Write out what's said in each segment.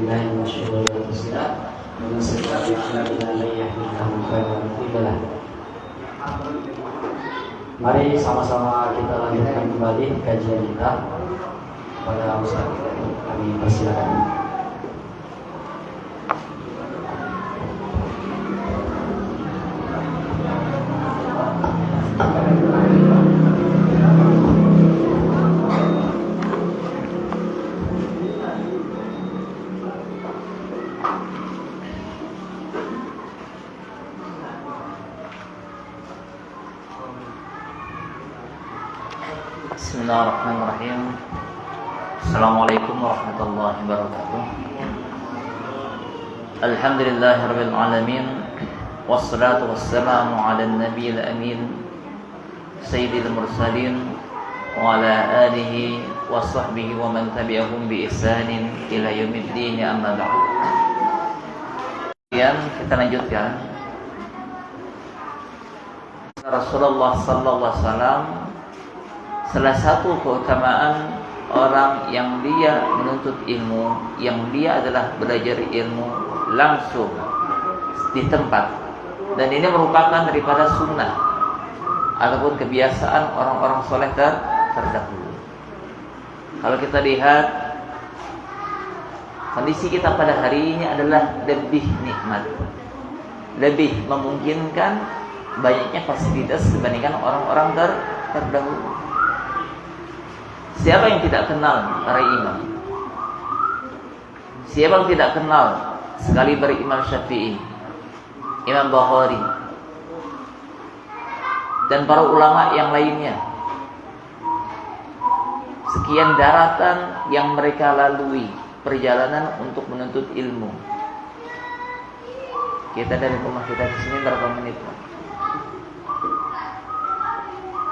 بالله من الشرور أنفسنا ومن سيئات أعمالنا من يهده الله فلا مضل له. Mari sama-sama kita lanjutkan kembali kajian kita pada Ustaz. Kami persilakan. Bismillahirrahmanirrahim. Assalamualaikum warahmatullahi wabarakatuh. Alhamdulillahirabbil alamin. Wassalatu wassalamu ala nabiyil amin sayyidil mursalin wa ala alihi wa sahbihi wa man tabi'ahum bi ihsanin ila yaumiddin, amma ba'd. Kemudian kita lanjutkan. Rasulullah sallallahu alaihi wasallam, salah satu keutamaan orang yang dia menuntut ilmu, yang dia adalah belajar ilmu langsung di tempat, dan ini merupakan daripada sunnah ataupun kebiasaan orang-orang soleh terdahulu. Kalau kita lihat kondisi kita pada hari ini adalah lebih nikmat, lebih memungkinkan banyaknya fasilitas dibandingkan orang-orang terdahulu. Siapa yang tidak kenal para imam? Siapa yang tidak kenal sekali Imam Syafi'i, Imam Bukhari, dan para ulama yang lainnya? Sekian daratan yang mereka lalui perjalanan untuk menuntut ilmu. Kita dari rumah kita di sini berapa menit?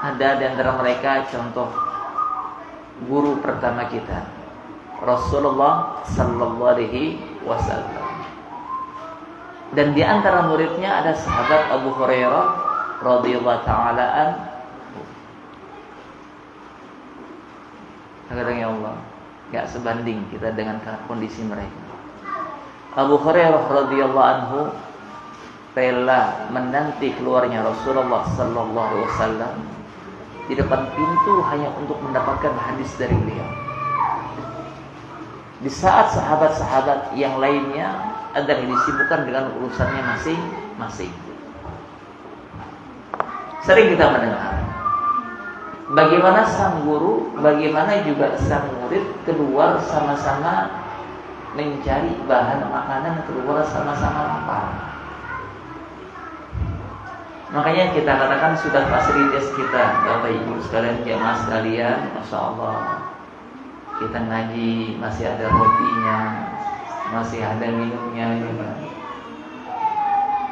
Ada di antara mereka contoh guru pertama kita, Rasulullah sallallahu alaihi wasallam. Dan di antara muridnya ada sahabat Abu Hurairah radhiyallahu taala anhu. Kadang ya Allah, enggak sebanding kita dengan kondisi mereka. Abu Hurairah radhiyallahu anhu rela menanti keluarnya Rasulullah sallallahu alaihi wasallam di depan pintu hanya untuk mendapatkan hadis dari beliau. Di saat sahabat-sahabat yang lainnya ada yang disibukkan dengan urusannya masing-masing. Sering kita mendengar bagaimana sang guru, bagaimana juga sang murid keluar sama-sama mencari bahan makanan, keluar sama-sama lapar. Makanya kita katakan sudah fasilitas kita, Bapak Ibu sekalian, jemaah sekalian, Masya Allah, kita ngaji masih ada rotinya, masih ada minumnya.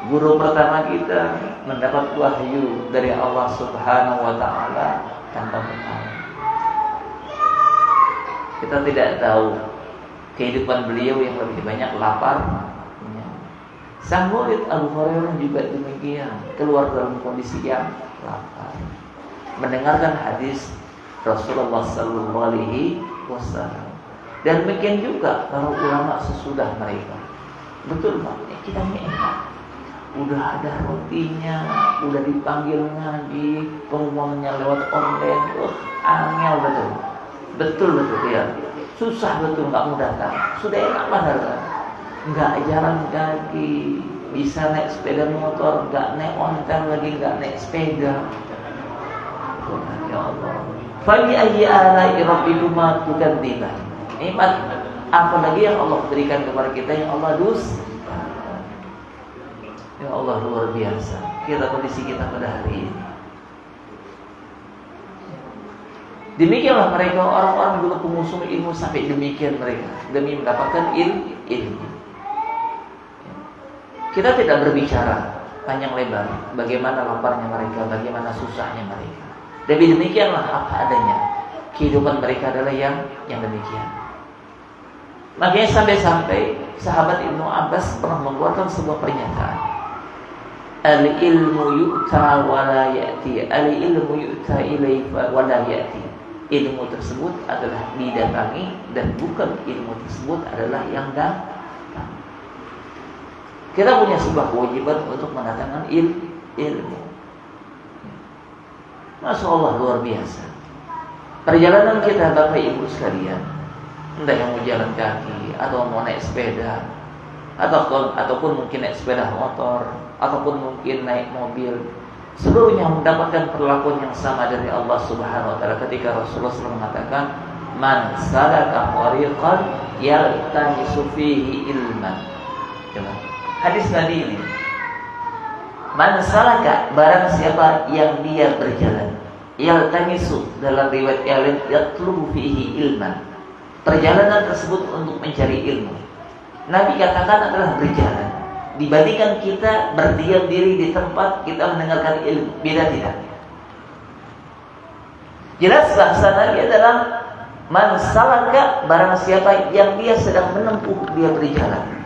Guru pertama kita mendapat wahyu dari Allah Subhanahu wa Ta'ala tanpa bekal. Kita tidak tahu kehidupan beliau yang lebih banyak lapar. Sang murid Abu Hurairah juga demikian, keluar dalam kondisi yang lapar, mendengarkan hadis Rasulullah sallallahu alaihi wasallam. Dan demikian juga para ulama sesudah mereka. Betul Pak, kita ini enak. Udah ada rotinya, udah dipanggil ngaji, pengumumannya lewat online. Angel betul. Betul ya. Susah betul enggak mau datang. Sudah enak banget. Enggak jalan kaki, bisa naik sepeda motor, enggak naik ontel lagi, enggak naik sepeda. Ya Allah. Fa bi ayyi ala'i rabbikuma tukadziban. Nikmat apa lagi yang Allah berikan kepada kita yang Allah dustakan? Ya Allah, luar biasa. Kita kondisi kita pada hari ini. Demikianlah mereka, orang-orang dulu pengusung ilmu sampai demikian mereka demi mendapatkan ilmu. Kita tidak berbicara panjang lebar bagaimana laparnya mereka, bagaimana susahnya mereka. Tapi demikianlah apa adanya. Kehidupan mereka adalah yang demikian. Makanya sampai-sampai sahabat Ibnu Abbas pernah mengeluarkan sebuah pernyataan. Al-ilmu yu'ta wa la ya'ti. Al-ilmu yu'ta ilaihi wa la ya'ti. Ilmu tersebut adalah didatangi dan bukan ilmu tersebut adalah yang datang. kita. Kita punya sebuah kewajiban untuk mendatangkan ilmu. Masya Allah, luar biasa. Perjalanan kita Bapak Ibu sekalian, entah yang mau jalan kaki atau mau naik sepeda, ataupun mungkin naik sepeda motor, ataupun mungkin naik mobil, seluruhnya mendapatkan perlakuan yang sama dari Allah Subhanahu wa taala ketika Rasulullah SAW mengatakan, "Man salaka tariqan yaltamisu fihi ilman." Coba. Hadis Nabi ini, man salaka, barang siapa yang dia berjalan, yaltamisu, dalam riwayat yang lain yatlubu fihi ilman, perjalanan tersebut untuk mencari ilmu. Nabi katakan adalah berjalan. Dibandingkan kita berdiam diri di tempat kita mendengarkan ilmu, beda tidak? Jelas bahasa Nabi adalah man salaka, barang siapa yang dia sedang menempuh, dia berjalan.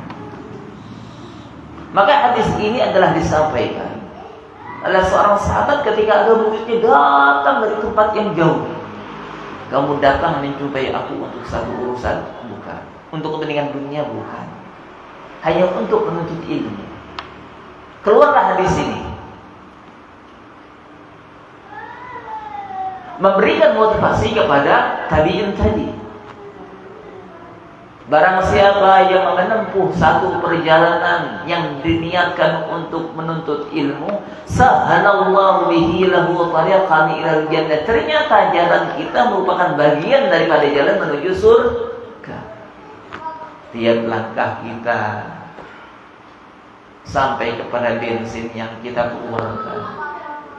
Maka hadis ini adalah disampaikan oleh seorang sahabat ketika ada muridnya datang dari tempat yang jauh. Kamu datang menjumpai aku untuk satu urusan? Bukan. Untuk kepentingan dunia? Bukan. Hanya untuk menuntut ilmu. Keluarlah hadis ini, memberikan motivasi kepada tabi'in tadi. Barang siapa yang menempuh satu perjalanan yang diniatkan untuk menuntut ilmu, sahalallahu bihi lahu tariqan ilal jannah. Ternyata jalan kita merupakan bagian daripada jalan menuju surga. Tiap langkah kita sampai kepada bensin yang kita keluarkan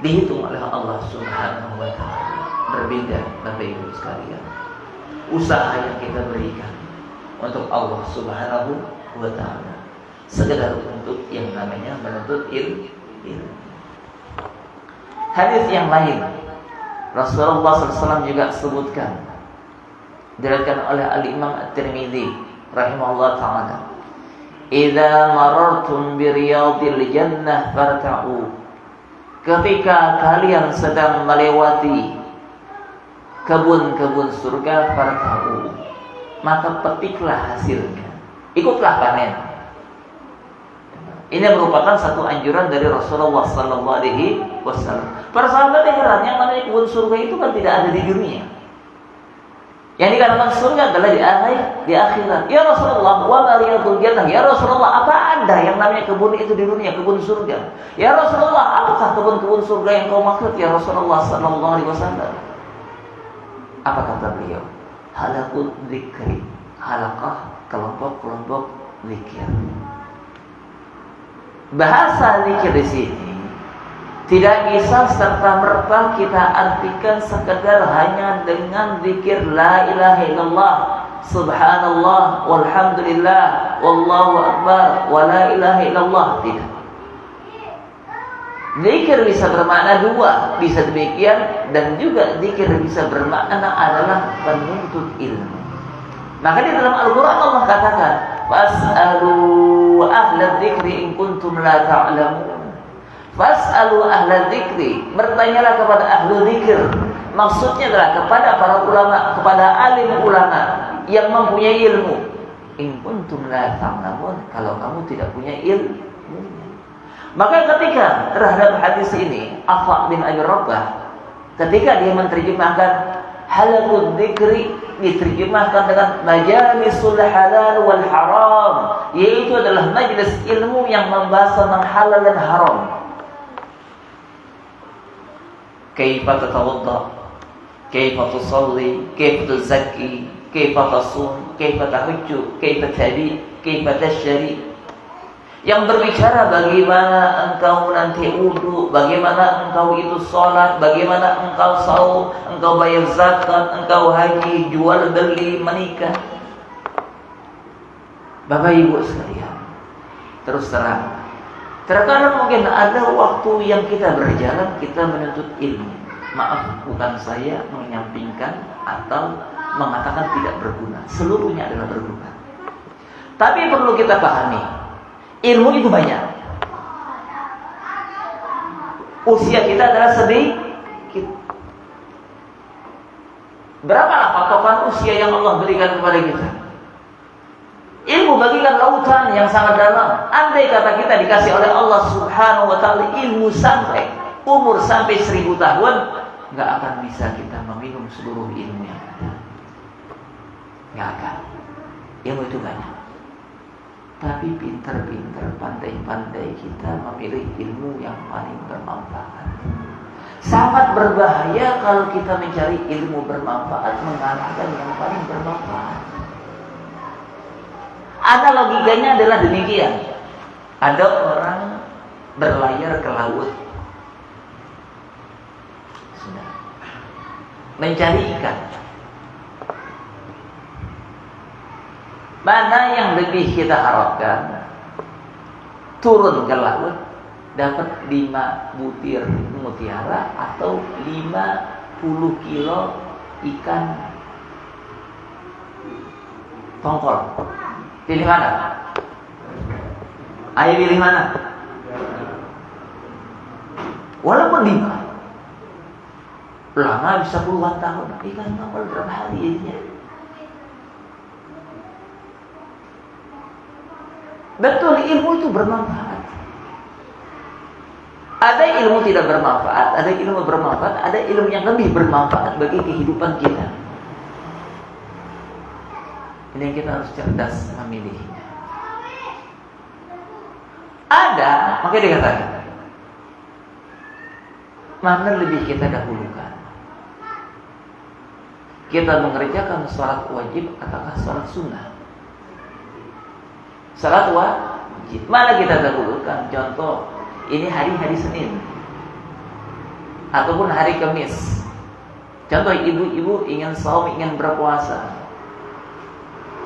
dihitung oleh Allah Subhanahu wa taala. Berbeda Bapak Ibu sekalian. Usaha yang kita berikan untuk Allah Subhanahu wa taala sekedar untuk yang namanya menuntut ilmu. Hadis yang lain Rasulullah SAW juga sebutkan, diriwayatkan oleh Al-Imam At-Tirmidzi rahimahullah taala, "Idza marartum bi riyadil jannah farta'u." Ketika kalian sedang melewati kebun-kebun surga, farta'u, maka petiklah hasilnya, ikutlah panen. Ini merupakan satu anjuran dari Rasulullah SAW. Para sahabat heran, yang namanya kebun surga itu kan tidak ada di dunia. Yang dikatakan surga adalah di akhirat. Ya Rasulullah, wa mariyadul jannah. Ya Rasulullah, apa ada yang namanya kebun itu di dunia, kebun surga? Ya Rasulullah, apakah kebun-kebun surga yang kau maksud ya Rasulullah SAW? Apa kata beliau? Halakut zikri, halakah kelompok-kelompok zikir. Bahasa zikir di sini tidak bisa serta-merta kita artikan sekedar hanya dengan zikir la ilaha illallah, subhanallah, walhamdulillah, wallahu akbar, wa la ilaha illallah. Tidak. Zikir bisa bermakna dua, bisa demikian, dan juga zikir bisa bermakna adalah penuntut ilmu. Maka di dalam Al-Quran Allah katakan, "Fas'alu ahla dzikri in kuntum la ta'lamun." Fas'alu ahla dzikri, bertanyalah kepada ahlu dzikir. Maksudnya adalah kepada para ulama, kepada alim ulama yang mempunyai ilmu. In kuntum la ta'lamun, kalau kamu tidak punya ilmu. Maka ketika terhadap hadis ini, Atha bin Abi Rabbah ketika dia menerjemahkan halakut dzikri, diterjemahkan dengan majalisul halal wal haram, yaitu adalah majelis ilmu yang membahas tentang halal dan haram. Kaifa tatawadda, kaifa tusalli, kaifa tuzakki, kaifa tasum, kaifa tahujju, kaifa tabi, kaifa tashri. Yang berbicara bagaimana engkau nanti wudu, bagaimana engkau itu sholat, bagaimana engkau saum, engkau bayar zakat, engkau haji, jual beli, menikah. Bapak Ibu sekalian, terus terang, terkadang mungkin ada waktu yang kita berjalan, kita menuntut ilmu. Maaf, bukan saya menyampingkan atau mengatakan tidak berguna. Seluruhnya adalah berguna. Tapi perlu kita pahami, ilmu itu banyak. Usia kita adalah sedikit. Berapalah patokan usia yang Allah berikan kepada kita? Ilmu bagikan lautan yang sangat dalam. Andai kata kita dikasih oleh Allah Subhanahu wa taala ilmu sampai umur sampai 1000 tahun, nggak akan bisa kita meminum seluruh ilmu yang ada. Nggak akan. Ilmu itu banyak. Tapi pintar-pintar, pandai-pandai kita memilih ilmu yang paling bermanfaat. Sangat berbahaya kalau kita mencari ilmu bermanfaat mengalahkan yang paling bermanfaat. Ada logikanya adalah demikian. Ada orang berlayar ke laut, sudah mencari ikan. Mana yang lebih kita harapkan? Turun ke laut dapat 5 butir mutiara atau 50 kilo ikan tongkol. Pilih mana? Ayo pilih mana? Walaupun 5 lama bisa puluhan tahun, ikan tongkol berapa hari jadinya? Betul, ilmu itu bermanfaat. Ada ilmu tidak bermanfaat, ada ilmu bermanfaat, ada ilmu yang lebih bermanfaat bagi kehidupan kita. Ini yang kita harus cerdas memilihnya. Ada, makanya dikatakan mana lebih kita dahulukan? Kita mengerjakan sholat wajib ataukah sholat sunnah? Salat wajib. Mana kita dahulukan? Contoh, ini hari Senin ataupun hari Kamis. Contoh, ibu-ibu ingin saum, ingin berpuasa.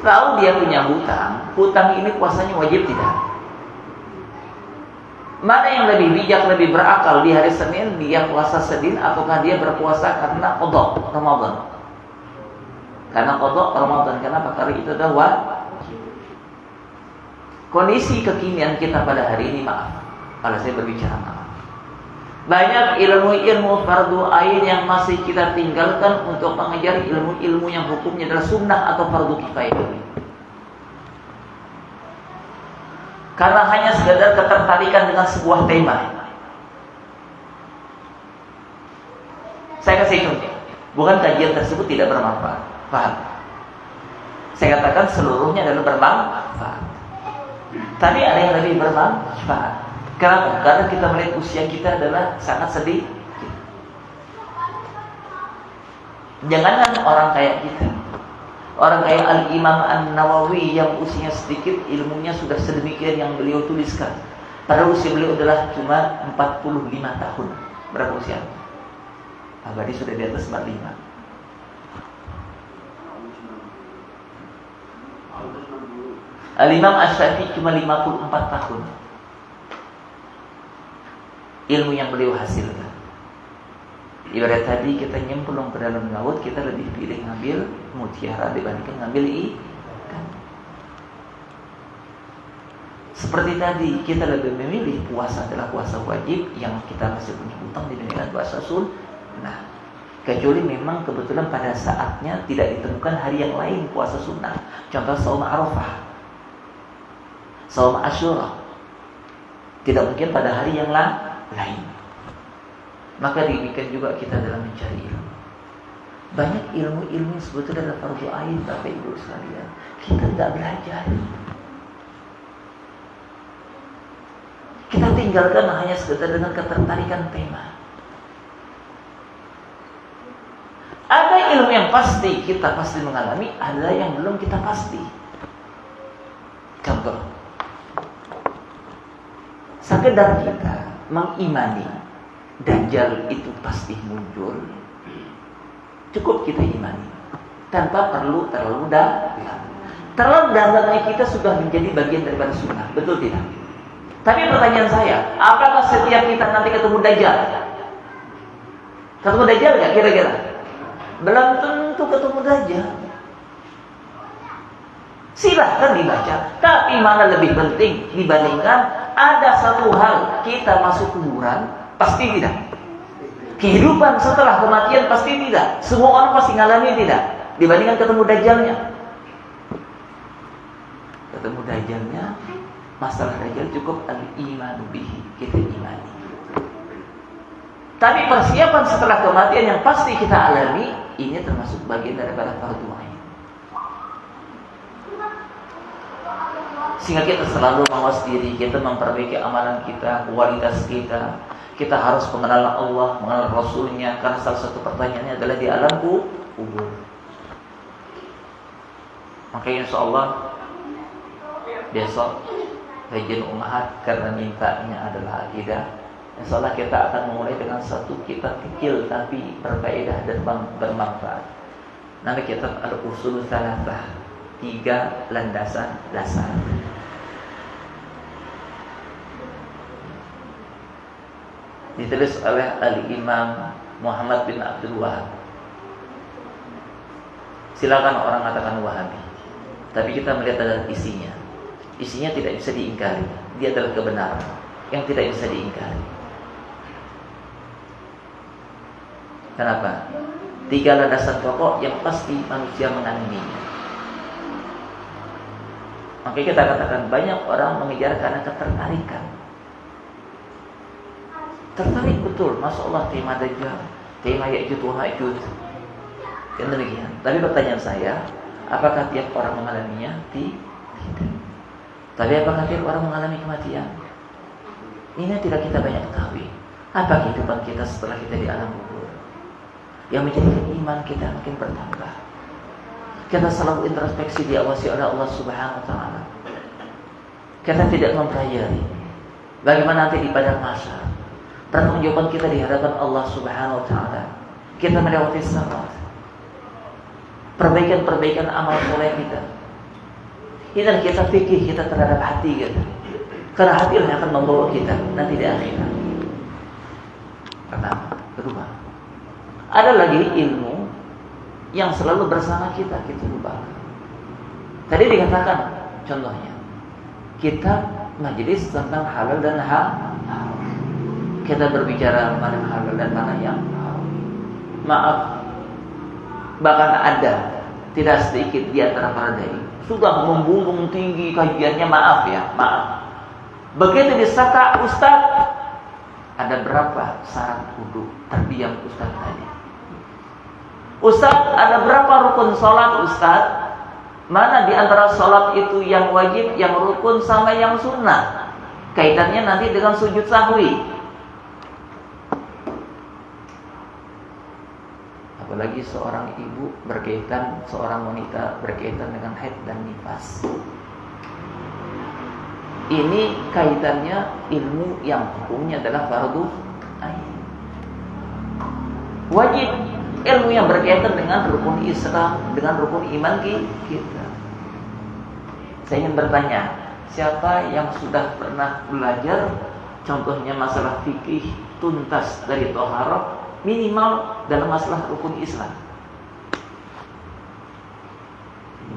Tahu dia punya hutang ini puasanya wajib tidak? Mana yang lebih bijak, lebih berakal? Di hari Senin dia puasa sedin ataukah dia berpuasa karena qada Ramadan? Karena qada Ramadan. Kenapa? Karena itu adalah wajib. Kondisi kekinian kita pada hari ini, maaf kalau saya berbicara maaf, banyak ilmu-ilmu fardu ain yang masih kita tinggalkan untuk mengejar ilmu-ilmu yang hukumnya adalah sunnah atau fardu kifayah. Karena hanya sekadar ketertarikan dengan sebuah tema. Saya kasih contoh, bukan kajian tersebut tidak bermanfaat, paham? Saya katakan seluruhnya adalah bermanfaat. Tapi ada yang lebih bermanfaat. Kenapa? Karena kita melihat usia kita adalah sangat sedikit. Jangankan orang kayak kita, orang kayak Al-Imam An-Nawawi yang usianya sedikit, ilmunya sudah sedemikian yang beliau tuliskan. Padahal usia beliau adalah cuma 45 tahun. Berapa usia? Abadi sudah di atas 45. Al-Imam Asy-Syafi'i cuma 54 tahun. Ilmu yang beliau hasilkan. Ibarat tadi kita nyemplung ke dalam laut, kita lebih pilih ngambil mutiara dibandingkan ngambil ikan. Seperti tadi, kita lebih memilih puasa adalah puasa wajib yang kita masih punya hutang dibandingkan puasa sunnah. Kecuali memang kebetulan pada saatnya tidak ditemukan hari yang lain puasa sunnah. Contoh Shaum Arafah, Shaum Asyura, tidak mungkin pada hari yang lain. Maka demikian juga kita dalam mencari ilmu. Banyak ilmu-ilmu yang sebetulnya adalah fardu ain, Bapak Ibu sekalian, kita tidak belajar. Kita tinggalkan hanya sekedar dengan ketertarikan tema. Ada ilmu yang pasti kita pasti mengalami, ada yang belum kita pasti. Contoh, sekedar kita mengimani Dajjal itu pasti muncul, cukup kita imani tanpa perlu terlalu dalam. Terlalu dalamnya kita sudah menjadi bagian daripada sunnah, betul tidak? Tapi pertanyaan saya, apakah setiap kita nanti ketemu Dajjal? Ketemu Dajjal nggak kira-kira? Belum tentu ketemu Dajjal. Silahkan dibaca, tapi mana lebih penting dibandingkan ada satu hal, kita masuk kuburan, pasti tidak. Kehidupan setelah kematian pasti tidak. Semua orang pasti ngalami tidak, dibandingkan ketemu Dajjalnya. ketemu dajalnya, masalah dajjal cukup al-iman bihi, kita imani. Tapi persiapan setelah kematian yang pasti kita alami, ini termasuk bagian daripada fardu ain. Sehingga kita selalu mawas diri, kita memperbaiki amalan kita, kualitas kita. Kita harus mengenal Allah, mengenal Rasulnya. Karena salah satu pertanyaannya adalah di alam kubur. Maka insya Allah besok kajian Ummahat, karena mintanya adalah akidah. Insya Allah kita akan memulai dengan satu kitab kecil tapi berfaedah dan bermanfaat. Nama kitab Al-Usul Tsalatsah, 3 landasan dasar. Ditulis oleh Al-Imam Muhammad bin Abdul Wahab. Silakan orang katakan Wahabi, tapi kita melihat dalam isinya. Isinya tidak bisa diingkari. Dia adalah kebenaran yang tidak bisa diingkari. Kenapa? 3 landasan pokok yang pasti manusia menanaminya. Maka kita katakan banyak orang mengejar karena ketertarikan. Tertarik betul, Masya Allah, tema Dajjal, tema Ya'juj wa Ma'juj, dan demikian. Tapi pertanyaan saya, apakah tiap orang mengalaminya? Tidak. Tapi apakah tiap orang mengalami kematian? Ini tidak kita banyak ketahui. Apa kehidupan kita setelah kita di alam kubur, yang menjadikan iman kita makin bertambah. Kita selalu introspeksi, diawasi oleh Allah Subhanahu wa Ta'ala. Kita tidak mempelajari bagaimana nanti di padang mahsyar pertanggungjawaban kita di hadapan Allah Subhanahu wa Ta'ala. Kita melewati salat, perbaikan amal soleh kita. Ini kita fikih kita terhadap hati kita. Karena hati yang akan membawa kita nanti di akhirat. Pertama, kedua, ada lagi ilmu yang selalu bersama kita lupakan. Tadi dikatakan contohnya, kitab majelis tentang halal dan haram. Kita berbicara mana yang halal dan mana yang haram. Maaf, bahkan ada tidak sedikit di antara para dai sudah membumbung tinggi kajiannya, maaf. Begitu disangka Ustaz, ada berapa syarat wudu? Terdiam Ustaz tadi. Ustaz, ada berapa rukun sholat Ustaz? Mana di antara sholat itu yang wajib, yang rukun, sama yang sunnah? Kaitannya nanti dengan sujud sahwi. Apalagi seorang ibu berkaitan, seorang wanita berkaitan dengan haid dan nifas. Ini kaitannya ilmu yang hukumnya adalah fardu ain. Wajib ilmu yang berkaitan dengan rukun Islam, dengan rukun iman kita. Saya ingin bertanya, siapa yang sudah pernah belajar contohnya masalah fikih tuntas dari thaharah, minimal dalam masalah rukun Islam?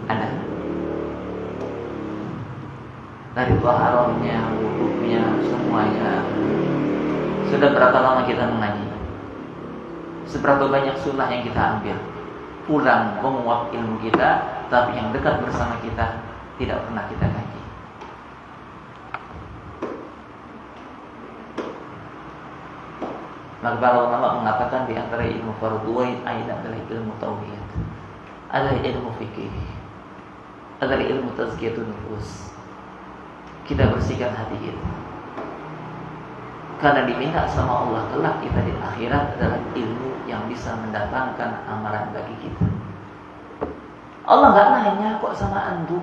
Ada? Dari thaharahnya, wudunya, semuanya. Sudah berapa lama kita mengaji? Seberapa banyak sunnah yang kita ambil? Pulang menguap ilmu kita, tapi yang dekat bersama kita tidak pernah kita kaji. Maka para ulama mengatakan di antara ilmu fardu ain adalah ilmu tauhid, adalah ilmu fikih, adalah ilmu tazkiyatun nufus. Kita bersihkan hati kita, karena diminta sama Allah kelak kita di akhirat adalah ilmu yang bisa mendatangkan amalan bagi kita. Allah nggak nanya kok sama antum,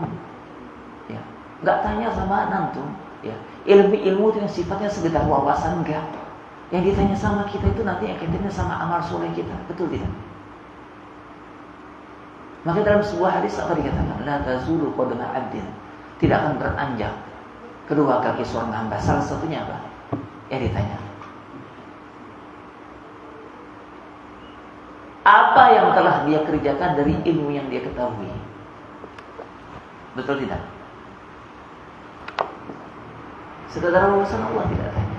ya, nggak tanya sama antum, ya. Ilmu itu yang sifatnya sekedar wawasan, enggak. Yang ditanya sama kita itu nanti yang kaitannya sama amal soleh kita, betul tidak? Maka dalam sebuah hadis apa dikatakan? La tazulu qadama 'abdin, tidak akan beranjak kedua kaki seorang hamba. Salah satunya apa? Yang ditanya, apa yang telah dia kerjakan dari ilmu yang dia ketahui? Betul tidak? Sekedar wawasan Allah tidak tanya.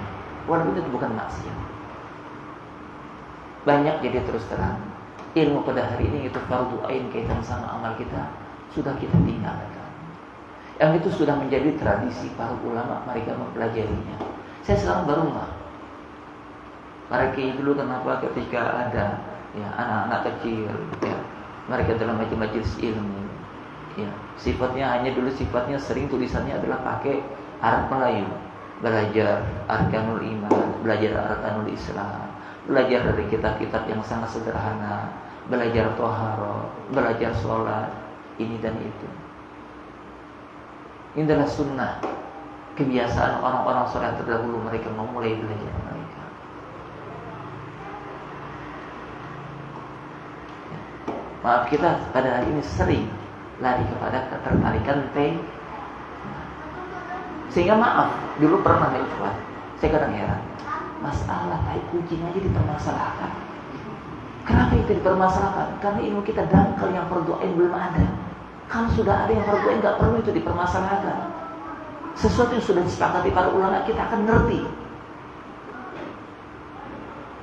Walaupun itu bukan maksiat. Banyak jadi terus terang ilmu pada hari ini itu fardu ain kaitan sama amal kita sudah kita tinggalkan. Yang itu sudah menjadi tradisi para ulama, mereka mempelajarinya. Saya sekarang baru nggak. Mereka dulu kenapa ketika ada ya anak-anak kecil, ya, mereka dalam majelis ilmu, ya, sifatnya sering tulisannya adalah pakai Arab Melayu, belajar arkanul iman, belajar arkanul Islam, belajar dari kitab-kitab yang sangat sederhana, belajar toharo, belajar sholat, ini dan itu. Ini adalah sunnah, kebiasaan orang-orang sholat terdahulu, mereka memulai belajar mereka. Ya. Maaf, kita pada hari ini sering lari kepada ketertarikan T. Sehingga maaf, dulu pernah ikhwan, saya kadang heran, masalah tai kucing aja dipermasalahkan. Kenapa itu dipermasalahkan? Karena ilmu kita dangkal, yang fardu ain belum ada. Kalau sudah ada yang fardu ain, nggak perlu itu dipermasalahkan. Sesuatu yang sudah disepakati para ulama, kita akan ngerti.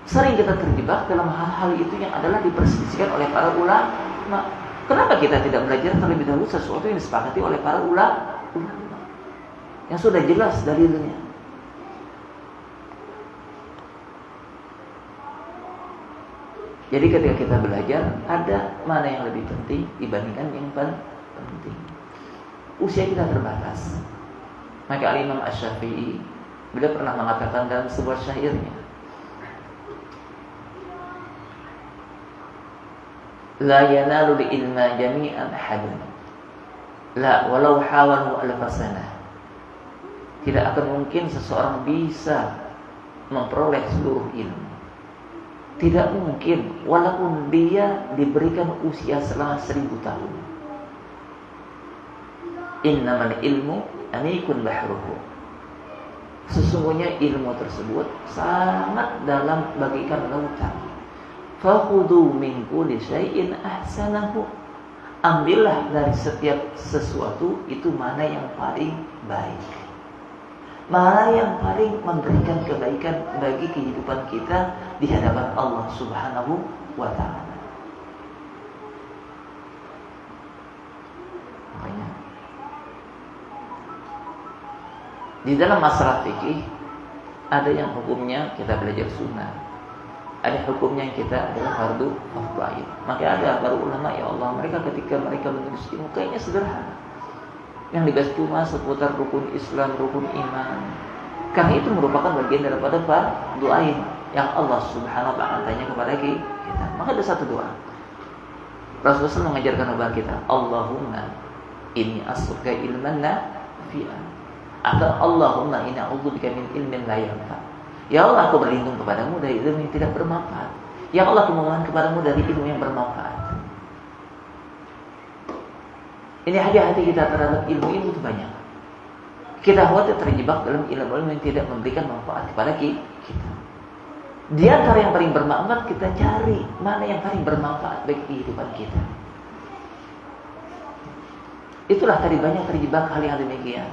Sering kita terjebak dalam hal-hal itu yang adalah diperselisihkan oleh para ulama. Kenapa kita tidak belajar terlebih dahulu sesuatu yang disepakati oleh para ulama yang sudah jelas dalilnya? Jadi ketika kita belajar, ada mana yang lebih penting dibandingkan yang penting. Usia kita terbatas. Maka Al-Imam Asy-Syafi'i, beliau pernah mengatakan dalam sebuah syairnya, la yanalu ilma jami'an hadun, la walau hawalu alfasana. Tidak akan mungkin seseorang bisa memperoleh seluruh ilmu. Tidak mungkin, walaupun dia diberikan usia selama 1000 tahun. Innamal ilmu amikun bahruhu. Sesungguhnya ilmu tersebut sangat dalam bagikan lautan. Fakhudhu min kulli syai'in ahsanahu. Ambillah dari setiap sesuatu itu mana yang paling baik, mana yang paling memberikan kebaikan bagi kehidupan kita di hadapan Allah Subhanahu wa ta'ala. Makanya di dalam masalah fikih ada yang hukumnya kita belajar sunnah, ada hukumnya yang kita adalah fardu ain. Maka ada para ulama, ya Allah, mereka ketika mereka menulis ilmu kayaknya sederhana, yang dibahas cuma seputar rukun Islam, rukun iman, karena itu merupakan bagian daripada fardu ain yang Allah Subhanahu wa ta'ala tanya kepada kita. Maka ada satu doa Rasulullah SAW mengajarkan kepada kita, Allahumma inni as'aluka ilman nafi'an, atau Allahumma inni a'udzubika min ilmin la yanfa'. Ya Allah, aku berlindung kepadamu dari ilmu yang tidak bermanfaat. Ya Allah, aku memohon kepadamu dari ilmu yang bermanfaat. Ini hati-hati kita terhadap ilmu itu banyak. Kita khawatir terjebak dalam ilmu yang tidak memberikan manfaat kepada kita. Di antara yang paling bermanfaat, kita cari mana yang paling bermanfaat bagi kehidupan kita. Itulah tadi banyak terjebak hal yang demikian.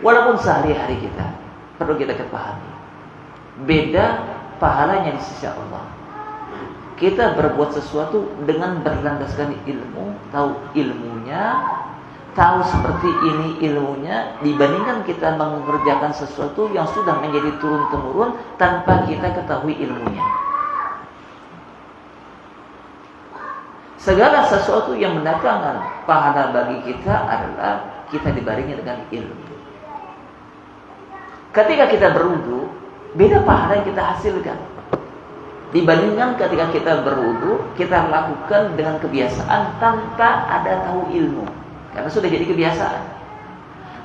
Walaupun sehari-hari kita perlu kita kepahami, beda pahalanya di sisi Allah. Kita berbuat sesuatu dengan berlandaskan ilmu, tahu ilmunya, tahu seperti ini ilmunya, dibandingkan kita mengerjakan sesuatu yang sudah menjadi turun-temurun tanpa kita ketahui ilmunya. Segala sesuatu yang mendatangkan pahala bagi kita adalah kita dibarengi dengan ilmu. Ketika kita berwudu, beda pahala yang kita hasilkan dibandingkan ketika kita berwudu, kita lakukan dengan kebiasaan tanpa ada tahu ilmu, karena sudah jadi kebiasaan.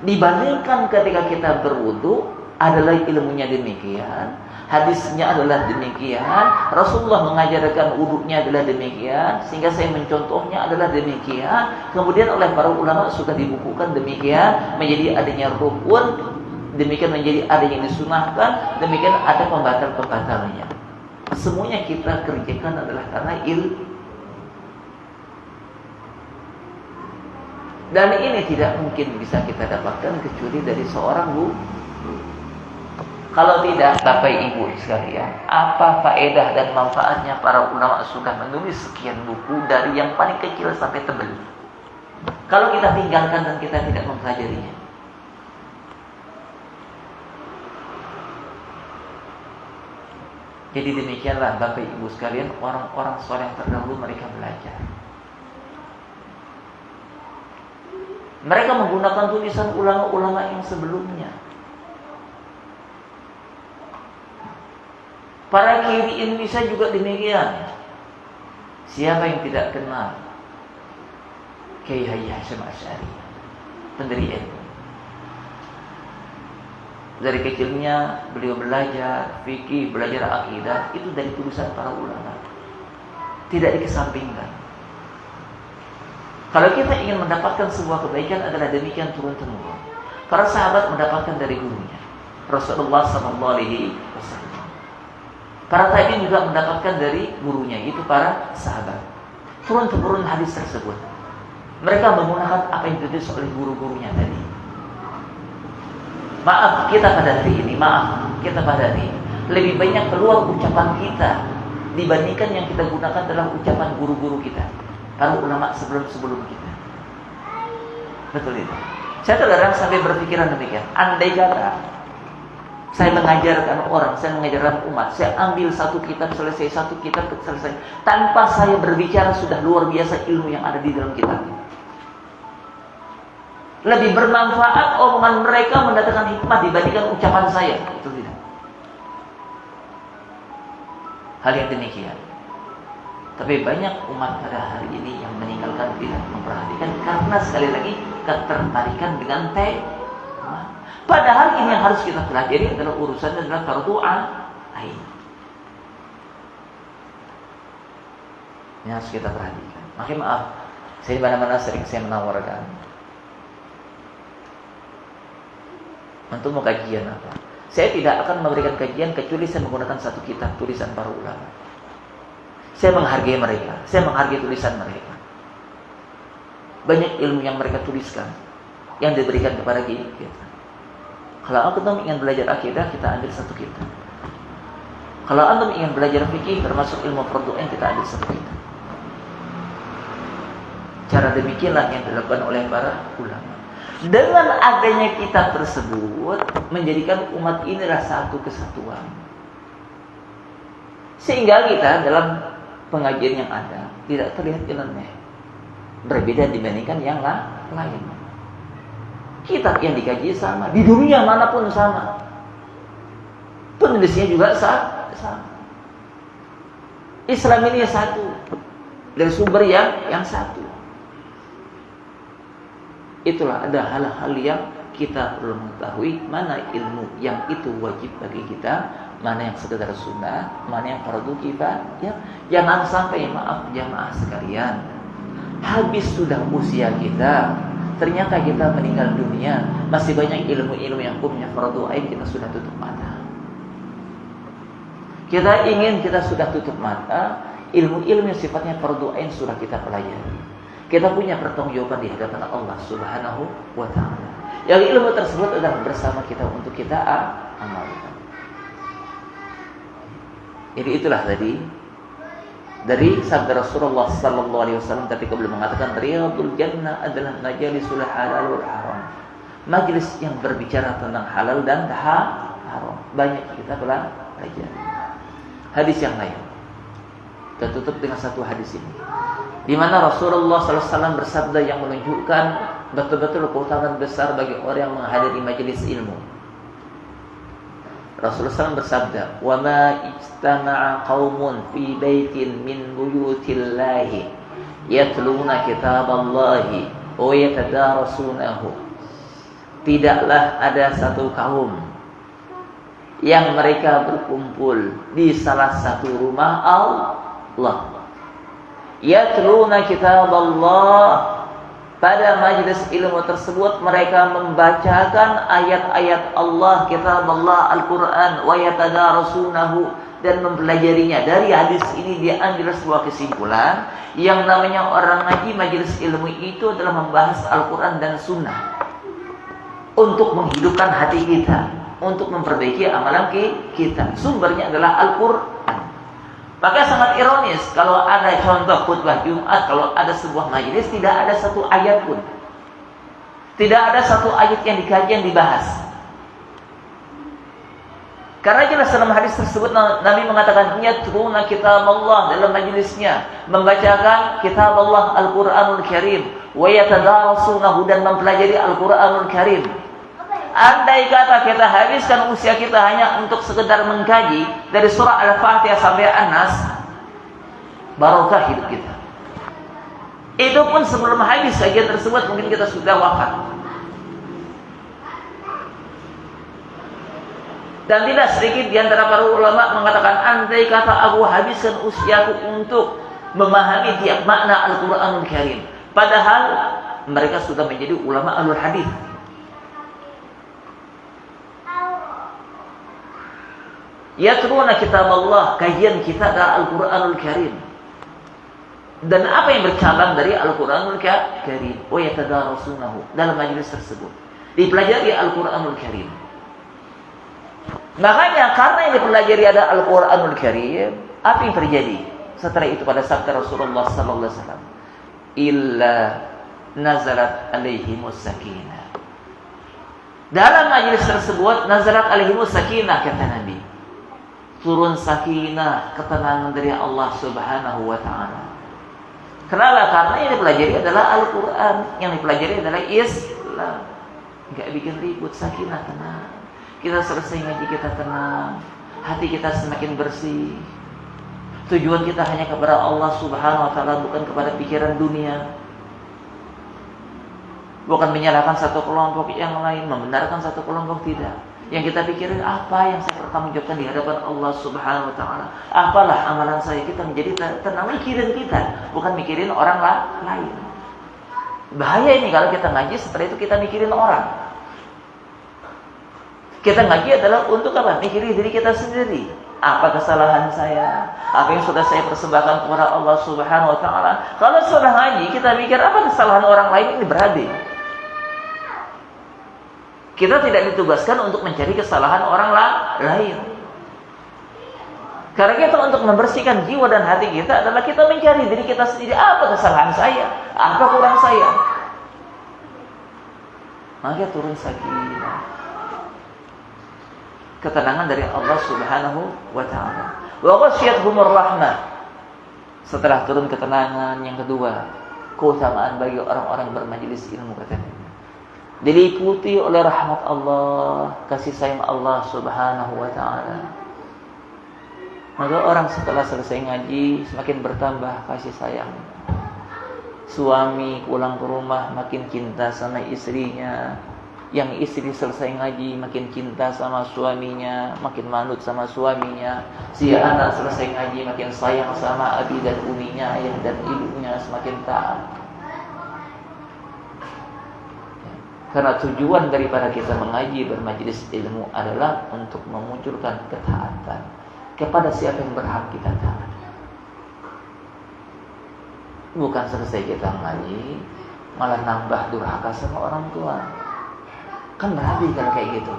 Dibandingkan ketika kita berwudu, adalah ilmunya demikian, hadisnya adalah demikian, Rasulullah mengajarkan wudunya adalah demikian, sehingga saya mencontohnya adalah demikian. Kemudian oleh para ulama sudah dibukukan demikian, menjadi adanya rukun, demikian menjadi ada yang disunahkan, demikian ada pembatal-pembatalnya. Semuanya kita kerjakan adalah karena ilmu. Dan ini tidak mungkin bisa kita dapatkan kecuali dari seorang guru. Kalau tidak, Bapak Ibu sekalian, apa faedah dan manfaatnya para ulama sudah menulis sekian buku dari yang paling kecil sampai tebal? kalau kita tinggalkan dan kita tidak mempelajarinya. Jadi demikianlah Bapak Ibu sekalian, orang-orang soleh yang terdahulu mereka belajar. Mereka menggunakan tulisan ulama-ulama yang sebelumnya. Para kiai di Indonesia juga demikian. Siapa yang tidak kenal Kiai Haji Hasyim Asy'ari, pendiri NU? Dari kecilnya beliau belajar fikih, belajar akidah, itu dari tulisan para ulama. Tidak dikesampingkan. Kalau kita ingin mendapatkan sebuah kebaikan adalah demikian turun-temurun. Para sahabat mendapatkan dari gurunya, Rasulullah SAW. Para tabi'in juga mendapatkan dari gurunya, itu para sahabat. Turun-temurun hadis tersebut. Mereka menggunakan apa yang ditulis oleh guru-gurunya tadi. Maaf kita pada hari ini, lebih banyak keluar ucapan kita dibandingkan yang kita gunakan adalah ucapan guru-guru kita, para ulama sebelum kita. Betul itu. Saya terkadang sampai berpikiran demikian. Andai kata saya mengajarkan orang, saya mengajarkan umat, saya ambil satu kitab selesai, tanpa saya berbicara sudah luar biasa ilmu yang ada di dalam kitab. Lebih bermanfaat omongan mereka mendatangkan hikmah dibandingkan ucapan saya. Itu tidak. Hal yang demikian. Tapi banyak umat pada hari ini yang meninggalkan, tidak memperhatikan karena sekali lagi ketertarikan dengan tema. Padahal ini yang harus kita pelajari adalah urusan adalah fardu ain. Ini harus kita perhatikan. Makanya maaf, saya mana-mana sering saya menawarkan. Untuk mau kajian apa? Saya tidak akan memberikan kajian kecuali saya menggunakan satu kitab tulisan para ulama. Saya menghargai mereka, saya menghargai tulisan mereka. Banyak ilmu yang mereka tuliskan yang diberikan kepada kita. Kalau antum ingin belajar akidah, kita ambil satu kitab. Kalau antum ingin belajar fikih termasuk ilmu fardu ain, kita ambil satu kitab. Cara demikianlah yang dilakukan oleh para ulama. Dengan adanya kitab tersebut menjadikan umat ini adalah satu kesatuan. Sehingga kita dalam pengajian yang ada tidak terlihat nyeleneh, berbeda dibandingkan yang lain. Kitab yang dikaji sama, di dunia manapun sama. Penulisnya juga sama. Islam ini satu, dari sumber yang satu. Itulah ada hal-hal yang kita perlu mengetahui, mana ilmu yang itu wajib bagi kita, mana yang sekedar sunnah, mana yang fardu kifayah. Jangan sampai, maaf jamaah sekalian, habis sudah usia kita, ternyata kita meninggal dunia, masih banyak ilmu-ilmu yang hukumnya fardu ain kita sudah tutup mata. Kita sudah tutup mata, ilmu-ilmu yang sifatnya fardu ain sudah kita pelajari. Kita punya pertanggungjawaban di hadapan Allah Subhanahu wa ta'ala. Yang ilmu tersebut adalah bersama kita untuk kita amalkan. Jadi itulah tadi dari sabda Rasulullah sallallahu alaihi wasallam ketika beliau mengatakan riyadul jannah adalah majalisul halal wal haram. Majelis yang berbicara tentang halal dan haram. Banyak kita belajar. Hadis yang lain. Kita tutup dengan satu hadis ini, di mana Rasulullah SAW bersabda yang menunjukkan betul-betul keutamaan besar bagi orang yang menghadiri majelis ilmu. Rasulullah SAW bersabda, "Wa ma ijtama'a qaumun fi baitin min buyutillahi yatluna kitaballahi wa yatadarasunahu." Tidaklah ada satu kaum yang mereka berkumpul di salah satu rumah Allah, yatluna kitaballah. Pada majelis ilmu tersebut mereka membacakan ayat-ayat Allah, kitab Allah, Al-Quran, wa yatadarasunahu, dan mempelajarinya. Dari hadis ini dia ambil sebuah kesimpulan, yang namanya orang ngaji majelis ilmu itu adalah membahas Al-Quran dan Sunnah untuk menghidupkan hati kita, untuk memperbaiki amalan kita. Sumbernya adalah Al-Quran. Maka sangat ironis kalau ada contoh khutbah Jumat, kalau ada sebuah majelis tidak ada satu ayat pun Tidak ada satu ayat yang dikaji yang dibahas. Karena jelas dalam hadis tersebut Nabi mengatakan yatruna kitab Allah, dalam majlisnya membacakan kitab Allah Al-Qur'anul Karim, wa yatadarasunahu, dan mempelajari Al-Qur'anul Karim. Andai kata kita habiskan usia kita hanya untuk sekedar mengkaji dari surah Al-Fatihah sampai An-Nas, barokah hidup kita. Itu pun sebelum habis kajian tersebut mungkin kita sudah wafat. Dan tidak sedikit di antara para ulama mengatakan, andai kata aku habiskan usiaku untuk memahami tiap makna Al-Qur'anul Karim, padahal mereka sudah menjadi ulama ahlul hadis. Yatruna kitab Allah, kajian kita adalah Al-Qur'anul Karim. Dan apa yang bercabang dari Al-Qur'anul Karim? Wa yatadarasunahu, dalam majlis tersebut dipelajari Al-Qur'anul Karim. Makanya karena yang dipelajari ada Al-Qur'anul Karim, apa yang terjadi? Setelah itu pada sabda Rasulullah sallallahu alaihi wasallam, illa nazalat alaihimus sakinah. Dalam majlis tersebut nazalat alaihimus sakinah, kata Nabi. Turun sakinah, ketenangan dari Allah Subhanahu wa taala. Kenapa? Karena yang dipelajari adalah Al-Qur'an, yang dipelajari adalah Islam. Enggak bikin ribut, sakinah, tenang. Kita selesai ngaji, kita tenang, hati kita semakin bersih. Tujuan kita hanya kepada Allah Subhanahu wa taala, bukan kepada pikiran dunia. Bukan menyalahkan satu kelompok yang lain, membenarkan satu kelompok, tidak. Yang kita pikirin apa yang saya pertanggungjawabkan di hadapan Allah Subhanahu wa taala. Apalah amalan saya, kita menjadi tenang, mikirin kita, bukan mikirin orang lain. Bahaya ini kalau kita ngaji setelah itu kita mikirin orang. Kita ngaji adalah untuk apa? Mikirin diri kita sendiri. Apa kesalahan saya? Apa yang sudah saya persembahkan kepada Allah Subhanahu wa taala? Kalau sudah ngaji, kita mikir apa kesalahan orang lain, ini berhabis. Kita tidak ditugaskan untuk mencari kesalahan orang lain. Karena kita untuk membersihkan jiwa dan hati kita adalah kita mencari diri kita sendiri. Apa kesalahan saya? Apa kurang saya? Maka turun sakinah, ketenangan dari Allah Subhanahu wa taala. Wa ghasyiyatuhumur rahmah. Setelah turun ketenangan, yang kedua, keutamaan bagi orang-orang bermajelis ilmu, katanya. Diliputi oleh rahmat Allah, kasih sayang Allah Subhanahu wa taala. Maka orang setelah selesai ngaji semakin bertambah kasih sayang. Suami pulang ke rumah makin cinta sama istrinya. Yang istri selesai ngaji makin cinta sama suaminya, makin manut sama suaminya. Si anak selesai ngaji makin sayang sama abi dan uminya, ayah dan ibunya, semakin taat. Karena tujuan daripada kita mengaji bermajelis ilmu adalah untuk memunculkan ketaatan kepada siapa yang berhak kita taat. Bukan selesai kita mengaji malah nambah durhaka sama orang tua. Kan berhabis kalau kayak gitu.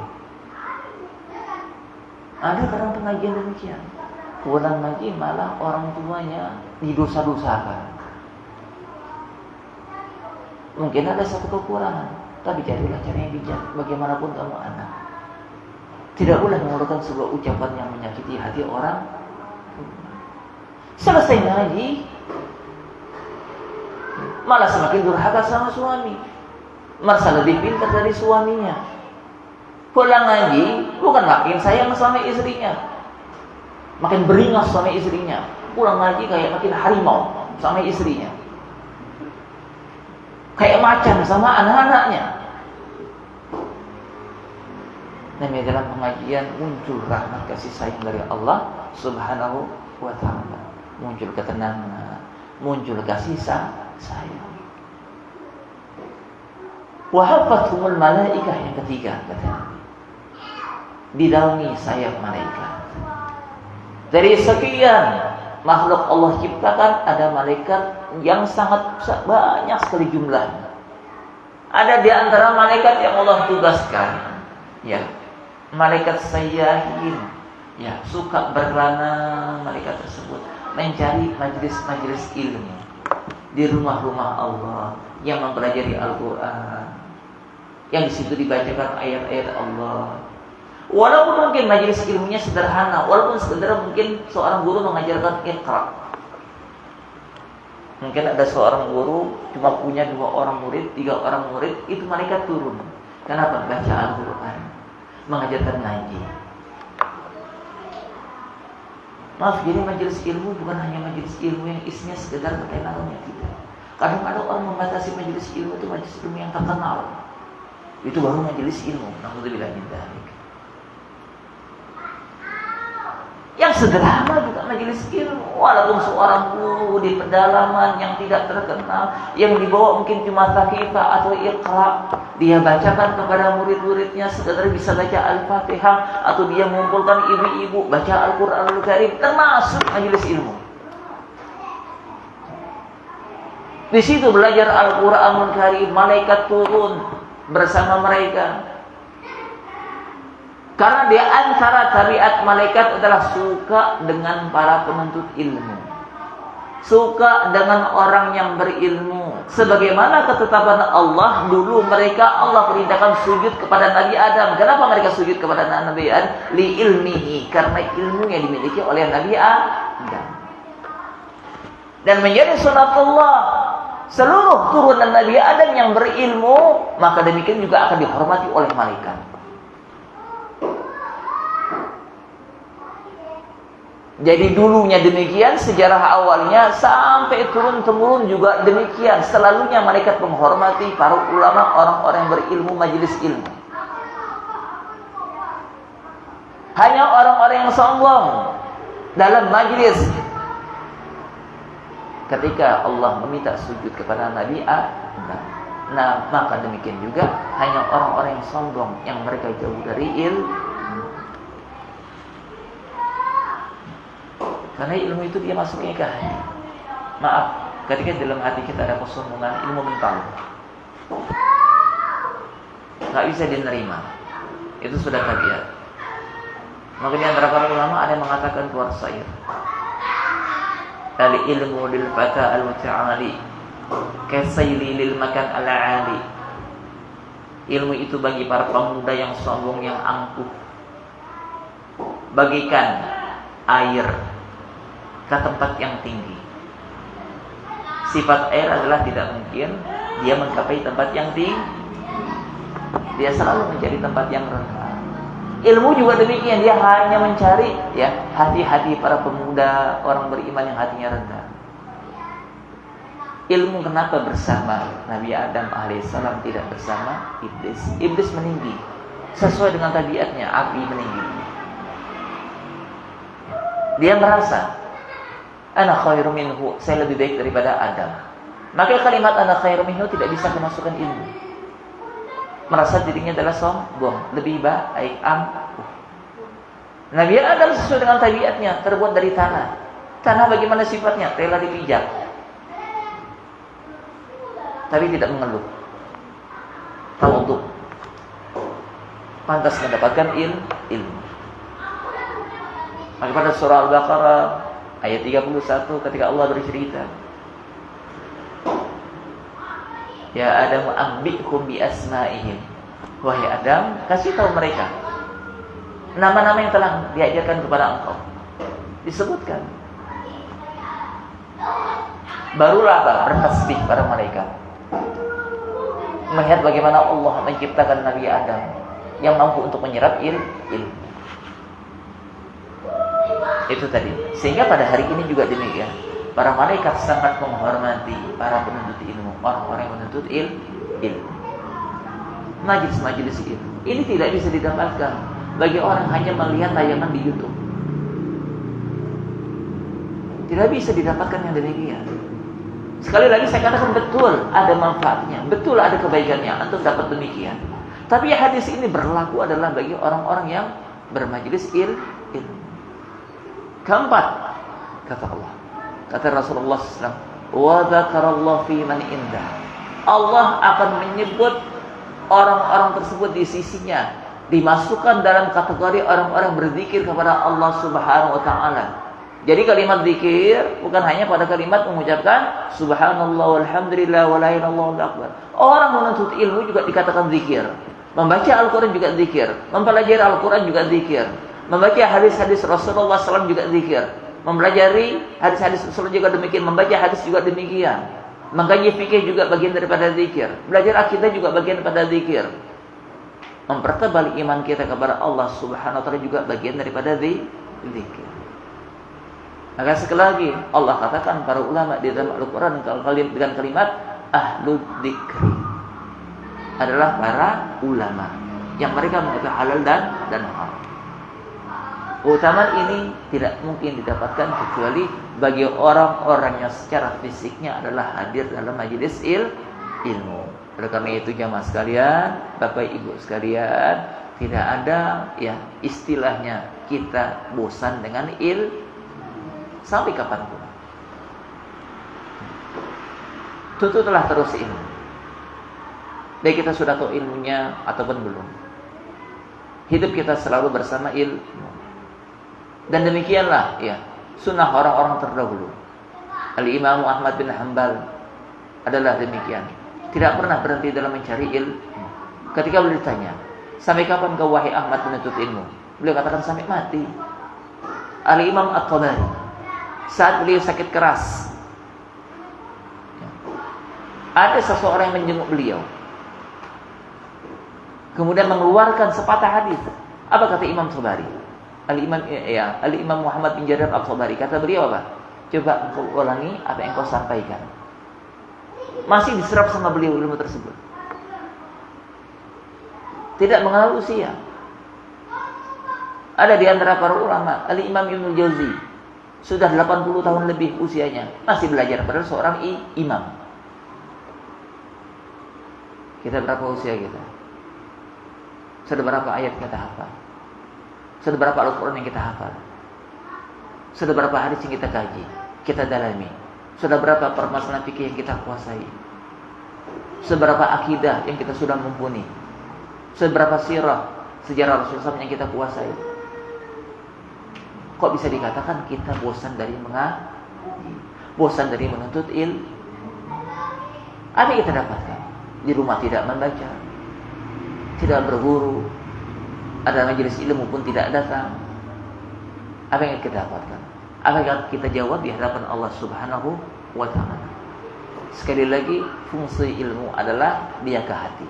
Ada kadang pengajian demikian, pulang ngaji malah orang tuanya didosa-dosakan. Mungkin ada satu kekurangan, tapi jadilah cara yang bijak. Bagaimanapun kamu anak, tidak boleh mengeluarkan sebuah ucapan yang menyakiti hati orang. Selesai ngaji malah semakin durhaka sama suami, merasa lebih pintar dari suaminya. Pulang ngaji bukan makin sayang sama istrinya, makin beringas sama istrinya. Pulang ngaji kayak makin harimau sama istrinya, kayak macan sama anak-anaknya. Dan dalam pengajian muncul rahmat kasih sayang dari Allah Subhanahu wa taala, muncul ketenangan, muncul kasih sayang. Wa hafathumul malaikah, yang ketiga, katanya, didaungi sayap malaikat. Dari sekian makhluk Allah ciptakan, ada malaikat yang sangat banyak sekali jumlahnya. Ada di antara malaikat yang Allah tugaskan, ya, malaikat sayyahin, ya, suka berkelana malaikat tersebut mencari majelis-majelis ilmu di rumah-rumah Allah yang mempelajari Al-Quran. yang di situ dibacakan ayat-ayat Allah. Walaupun mungkin majelis ilmunya sederhana, walaupun sekedar mungkin seorang guru mengajarkan Iqra. Mungkin ada seorang guru cuma punya 2 orang murid, 3 orang murid, itu malaikat turun. Kenapa? Baca Al-Quran, mengajarkan ngaji. Maaf, jadi majelis ilmu bukan hanya majelis ilmu yang isinya sekedar ketenarannya, tidak. Kadang-kadang orang membatasi majelis ilmu itu majelis ilmu yang terkenal. Itu baru majelis ilmu. Alhamdulillah min dzalik. Yang sederhana juga majelis ilmu, walaupun seorang guru di pedalaman yang tidak terkenal, yang dibawa mungkin cuma Sahifah atau Iqra, dia bacakan kepada murid-muridnya sekedar bisa baca Al-Fatihah, atau dia mengumpulkan ibu-ibu baca Al-Quranul Karim, termasuk majelis ilmu. Di situ belajar Al-Quranul Karim, malaikat turun bersama mereka. Karena di antara tabiat malaikat adalah suka dengan para penuntut ilmu, suka dengan orang yang berilmu. Sebagaimana ketetapan Allah, dulu Allah perintahkan sujud kepada Nabi Adam. Kenapa mereka sujud kepada Nabi Adam? Li ilmihi, karena ilmu yang dimiliki oleh Nabi Adam. Dan menjadi sunatullah, seluruh turunan Nabi Adam yang berilmu, maka demikian juga akan dihormati oleh malaikat. Jadi dulunya demikian, sejarah awalnya sampai turun-temurun juga demikian. Selalunya malaikat menghormati para ulama, orang-orang yang berilmu, majelis ilmu. Hanya orang-orang yang sombong dalam majelis, ketika Allah meminta sujud kepada Nabi Adam, nah maka demikian juga hanya orang-orang yang sombong, yang mereka jauh dari ilmu. Karena ilmu itu dia masuknya ke hati. Maaf, ketika dalam hati kita ada kesombongan, ilmu mental, nggak bisa diterima. Itu sudah tabiat. Maka di antara para ulama ada yang mengatakan keluar syair, al ilmu lil fata al muta'ali kasayli lil makan al ali. Ilmu itu bagi para pemuda yang sombong, yang angkuh, bagikan air ke tempat yang tinggi. Sifat air adalah tidak mungkin dia mencapai tempat yang tinggi. Dia selalu mencari tempat yang rendah. Ilmu juga demikian, dia hanya mencari hati-hati para pemuda, orang beriman yang hatinya rendah. Ilmu kenapa bersama Nabi Adam alaihissalam, tidak bersama iblis? Iblis meninggi sesuai dengan tabiatnya, api meninggi. Dia merasa ana khairu minhu, saya lebih baik daripada Adam. Maka kalimat ana khairu minhu tidak bisa kemasukan ilmu. Merasa dirinya adalah sombong, lebih baik Nabi Adam sesuai dengan tabiatnya, terbuat dari tanah. Tanah bagaimana sifatnya? Rela dipijak, tapi tidak mengeluh. Tawadhu, pantas mendapatkan ilmu. Maka pada surah Al-Baqarah ayat 31 ketika Allah bercerita, ya Adam ambihum bi asma'ihim, wahai Adam, kasih tahu mereka nama-nama yang telah diajarkan kepada engkau. Disebutkan. Barulah bertasbih para malaikat, melihat bagaimana Allah menciptakan Nabi Adam yang mampu untuk menyerap ilmu. Itu tadi. Sehingga pada hari ini juga demikian, para malaikat sangat menghormati para penuntut ilmu, orang-orang yang menuntut ilmu. Majelis-majelis ilmu ini tidak bisa didapatkan bagi orang hanya melihat tayangan di YouTube. Tidak bisa didapatkan yang demikian. Sekali lagi saya katakan, betul ada manfaatnya, betul ada kebaikannya untuk dapat demikian. Tapi hadis ini berlaku adalah bagi orang-orang yang bermajelis ilmu. Keempat, kata Allah, kata Rasulullah SAW, wa dzakarallahu fi man indah. Allah akan menyebut orang-orang tersebut di sisinya, dimasukkan dalam kategori orang-orang berzikir kepada Allah Subhanahu wa taala. Jadi kalimat zikir bukan hanya pada kalimat mengucapkan subhanallah walhamdulillah wa la ilaha illallah wallahu akbar. Orang menuntut ilmu juga dikatakan zikir. Membaca Al-Qur'an juga zikir, mempelajari Al-Qur'an juga zikir. Membaca hadis-hadis Rasulullah SAW juga zikir. Mempelajari hadis-hadis Rasulullah juga demikian, membaca hadis juga demikian. Mengkaji fikih juga bagian daripada zikir. Belajar akidah juga bagian daripada zikir. Mempertebal iman kita kepada Allah Subhanahu wa taala juga bagian daripada zikir. Maka sekali lagi Allah katakan para ulama di dalam Al-Qur'an dengan kalimat ahlul dzikri adalah para ulama yang mereka mengetahui halal dan haram. Keutamaan ini tidak mungkin didapatkan kecuali bagi orang-orang yang secara fisiknya adalah hadir dalam majelis ilmu. Oleh karena itu jamaah sekalian, Bapak Ibu sekalian, tidak ada ya istilahnya kita bosan dengan sampai kapanpun. Tuntutlah terus ilmu. Baik kita sudah tahu ilmunya ataupun belum. Hidup kita selalu bersama ilmu. Dan demikianlah ya sunnah orang-orang terdahulu. Al-Imam Ahmad bin Hanbal adalah demikian. Tidak pernah berhenti dalam mencari ilmu. Ketika beliau ditanya, sampai kapan kau wahai Ahmad menuntut ilmu? Beliau katakan sampai mati. Al-Imam At-Tabari saat beliau sakit keras, ada seseorang yang menjenguk beliau, kemudian mengeluarkan sepatah hadis. Apa kata Imam Tabari? Al-Imam Muhammad bin Jarir Al-Tabari, kata beliau apa? Coba engkau ulangi apa yang kau sampaikan. Masih diserap sama beliau ilmu tersebut. Tidak mengenal usia. Ada di antara para ulama, Al-Imam Ibnu Jauzi, sudah 80 tahun lebih usianya, masih belajar padahal seorang imam. Kita berapa usia kita? Sudah berapa ayat kita hafal? Sudah berapa Al-Quran yang kita hafal? Sudah berapa hadis yang kita kaji, kita dalami? Sudah berapa permasalahan fikih yang kita kuasai? Sudah berapa akidah yang kita sudah mumpuni? Sudah berapa sirah, sejarah Rasulullah yang kita kuasai? Kok bisa dikatakan kita bosan dari mengaji, bosan dari menuntut ilmu? Apa yang kita dapatkan? Di rumah tidak membaca, tidak berguru, ada majelis ilmu pun tidak datang. Apa yang kita dapatkan? Apa yang kita jawab di hadapan Allah Subhanahu wa ta'ala? Sekali lagi, fungsi ilmu adalah dijaga hati,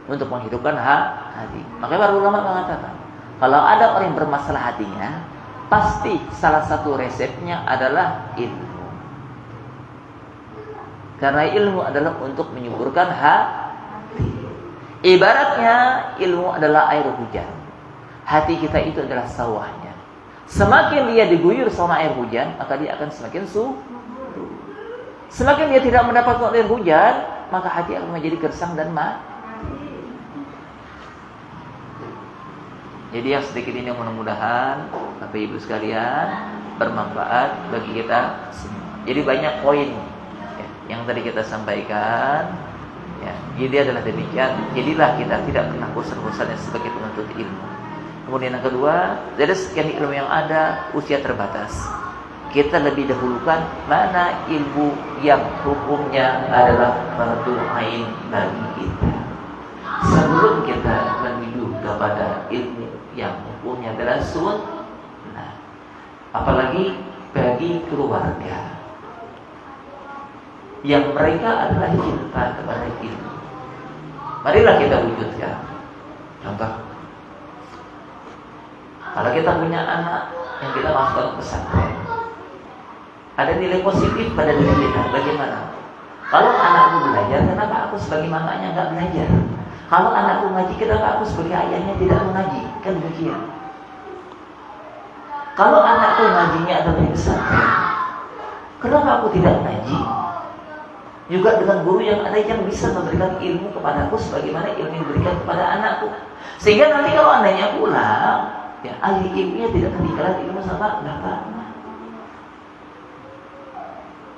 untuk menghidupkan hati. Makanya para ulama mengatakan, kalau ada orang yang bermasalah hatinya, pasti salah satu resepnya adalah ilmu. Karena ilmu adalah untuk menyuburkan hati. Ibaratnya ilmu adalah air hujan. Hati kita itu adalah sawahnya. Semakin dia diguyur sama air hujan, maka dia akan semakin subur. Semakin dia tidak mendapatkan air hujan, maka hati akan menjadi gersang dan mati. Jadi yang sedikit ini mudah-mudahan Bapak Ibu sekalian bermanfaat bagi kita semua. Jadi banyak poin ya, yang tadi kita sampaikan ya. Jadi adalah demikian. Jadilah kita tidak pernah bosan-bosannya sebagai penuntut ilmu. Kemudian yang kedua, dari sekian ilmu yang ada, usia terbatas. Kita lebih dahulukan mana ilmu yang hukumnya adalah fardu ain bagi kita, sebelum kita menuju kepada ilmu yang hukumnya adalah sunnah, apalagi bagi keluarga yang mereka adalah cinta kepada ilmu. Marilah kita wujudkan. Contoh, kalau kita punya anak yang kita masukkan ke pesantren, ada nilai positif pada diri kita. Bagaimana? Kalau anakku belajar, kenapa aku sebagai mamanya nggak belajar? Kalau anakku ngaji, kenapa aku sebagai ayahnya tidak mengaji? Kan demikian. Kalau anakku ngajinya adalah di pesantren, kenapa aku tidak ngaji? Juga dengan guru yang ada yang bisa memberikan ilmu kepadaku sebagaimana ilmu yang diberikan kepada anakku. Sehingga nanti kalau anaknya pulang, ya ahli ilmunya tidak ketinggalan ilmu sama bapak.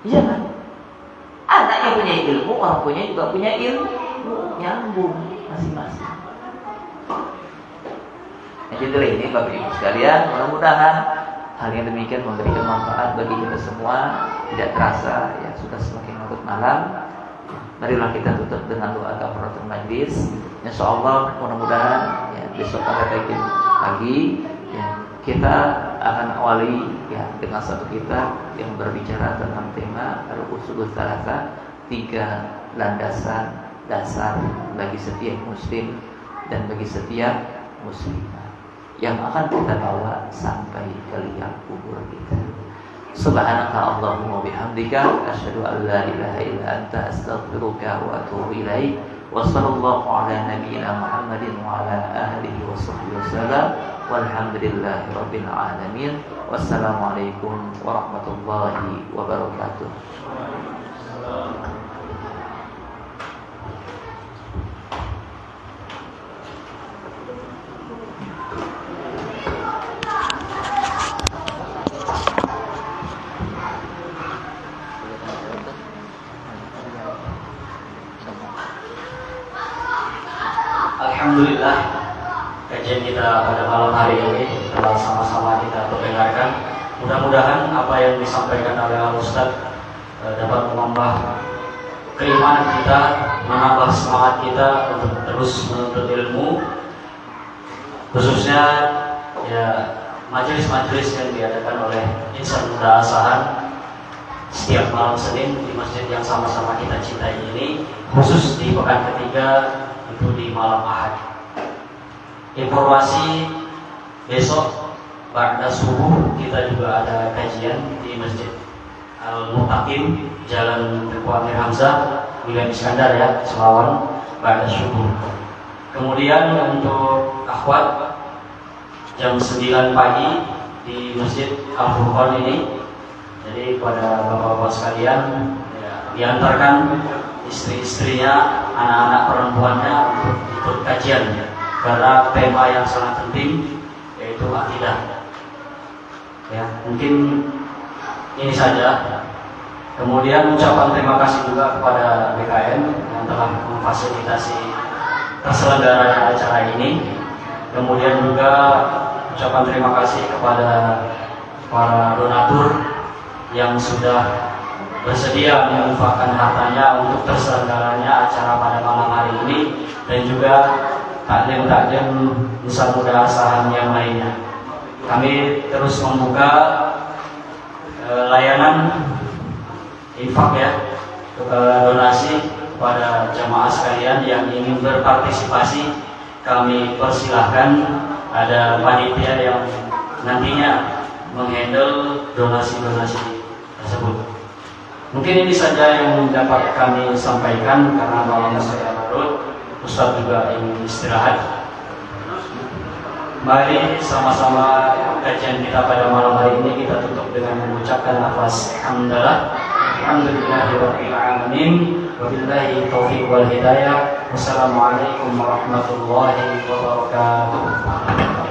Iya kan? Anak yang punya ilmu, orang punya juga punya ilmu, nyambung masing-masing. Jadi ini Bapak Ibu sekalian, mudah-mudahan hal yang demikian memberikan manfaat bagi kita semua. Tidak terasa ya sudah semakin larut malam. Marilah kita tutup dengan doa kafaratul majlis. Insyaallah mudah-mudahan ya besok pada pagi ya kita akan awali ya dengan satu kitab yang berbicara tentang tema al-usulul tsalatsa, 3 landasan dasar bagi setiap muslim dan bagi setiap muslimah yang akan kita bawa sampai ke liang kubur kita. Subhanaka Allahumma bihamdika asyhadu an la ilaha illa anta astaghfiruka wa atubu ilaik. Wa sallallahu ala nabiyyina Muhammadin wa ala alihi wa sahbihi wasallam. Walhamdulillahi rabbil alamin. Wassalamualaikum warahmatullahi wabarakatuh. Alhamdulillah, kajian kita pada malam hari ini telah sama-sama kita dengarkan. Mudah-mudahan apa yang disampaikan oleh Ustaz dapat menambah keimanan kita, menambah semangat kita untuk terus menuntut ilmu, khususnya ya majelis-majelis yang diadakan oleh Insan Muda Asahan setiap malam Senin di masjid yang sama-sama kita cintai ini, khusus di pekan ketiga itu di malam Ahad. Informasi besok pada subuh kita juga ada kajian di Masjid Al-Muttaqin, Jalan Teguh Amir Hamzah, Wilayah Iskandar ya, Selawan pada subuh. Kemudian untuk akhwat jam 9 pagi di Masjid Al-Furqan ini. Jadi pada bapak-bapak sekalian ya, diantarkan istri-istrinya, anak-anak perempuannya untuk ikut kajian ya. Karena tema yang sangat penting yaitu akidah. Ya, mungkin ini saja. Kemudian ucapan terima kasih juga kepada BKN yang telah memfasilitasi terselenggaranya acara ini. Kemudian juga ucapan terima kasih kepada para donatur yang sudah bersedia menginfakkan hartanya untuk terselenggaranya acara pada malam hari ini, dan juga taklim-taklim Insan Muda Asahan yang lainnya. Kami terus membuka layanan infak ya, donasi kepada jamaah sekalian yang ingin berpartisipasi. Kami persilahkan, ada panitia yang nantinya menghandle donasi-donasi tersebut. Mungkin ini saja yang dapat kami sampaikan karena malam sudah larut. Ustaz juga ingin istirahat. Mari sama-sama kajian kita pada malam hari ini kita tutup dengan mengucapkan lafaz hamdalah. Alhamdulillahirabbil alamin. Wabillahi taufiq wal hidayah. Wassalamualaikum warahmatullahi wabarakatuh.